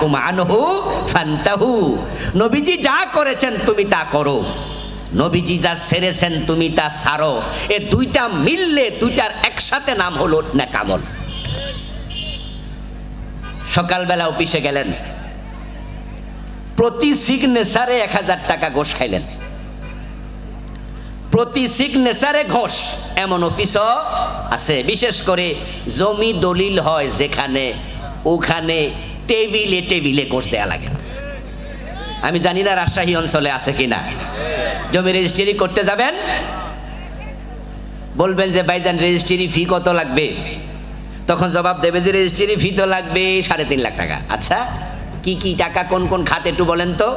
নাহাকুম আনহু ফান্তাহু। নবীজি যা করেছেন তুমি তা করো, নবীজি যা ছেড়েছেন তুমি তা ছাড়ো। এ দুইটা মিললে, দুইটার একসাথে নাম হলো নেকামল। সকালবেলা অফিসে গেলেন, প্রতি সিগনেচারে 1000 টাকা ঘোষ খাইলেন, প্রতি সিগনেচারে ঘোষ। এমন অফিসও আছে, বিশেষ করে জমি দলিল হয় যেখানে, ওখানে টেবিলে টেবিলে ঘোষ দেয়া লাগে। আমি জানি না রাজশাহী অঞ্চলে আছে কিনা। জমি রেজিস্ট্রি করতে যাবেন, বলবেন যে ভাইজান রেজিস্ট্রি ফি কত লাগবে, তখন জবাব দেবে যে রেজিস্ট্রি ফি তো লাগবে 3.5 লাখ টাকা। আচ্ছা, কি কি টাকা, কোন কোন খাতে একটু বলেন তো।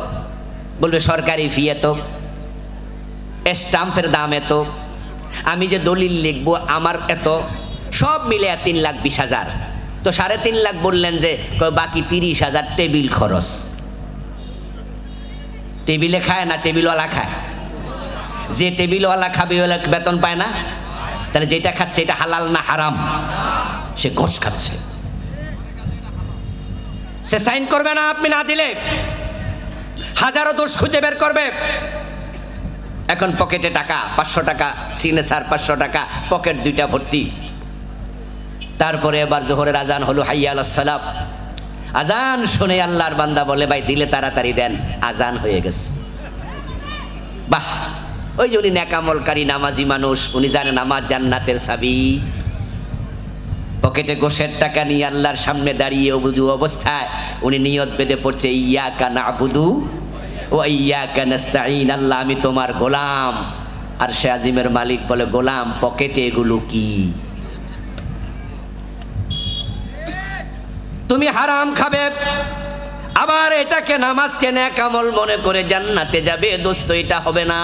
বলবে সরকারি ফি এত, স্টাম্পের দাম এত, আমি যে দলিল লিখবো আমার এত, সব মিলে 3,20,000। তো 3.5 লাখ বললেন যে, বাকি 30,000 টেবিল খরচ। টেবিলে খায় না টেবিলওয়ালা খায়? যে টেবিলওয়ালা খাবে ওলা বেতন পায় না? তাহলে যেটা খাচ্ছে এটা হালাল না হারাম? সে ঘোষ খাচ্ছে। সে সাইন করবে না আপনি না দিলে, হাজারো দোষ খুঁজে বের করবে। এখন পকেটে টাকা 500 টাকা, সিগনেচার 500 টাকা, পকেট দুইটা ভর্তি। তারপরে এবার জোহরের আজান হলো, হাইয়া আলাস সালাম। আজান শুনে আল্লাহর বান্দা বলে, ভাই দিলে তাড়াতাড়ি দেন, আজান হয়ে গেছে। বাহ, ওই যে উনি নেকামলকারী নামাজি মানুষ, উনি জানেন নামাজ জান্নাতের চাবি। পকেটে গোশের টাকা নিয়ে আল্লাহর সামনে দাঁড়িয়ে অবুদু অবস্থায় উনি নিয়ত বেঁধে পড়ছে, ইয়াকা না'বুদু ওয়া ইয়াকা নাস্তাঈন। আল্লাহ আমি তোমার গোলাম। আর সে আজিমের মালিক বলে, গোলাম পকেটে এগুলো কি? তুমি হারাম খাবে, আবার এটাকে নামাজকে নেকামল মনে করে জান্নাতে যাবে, দোস্ত এটা হবে না।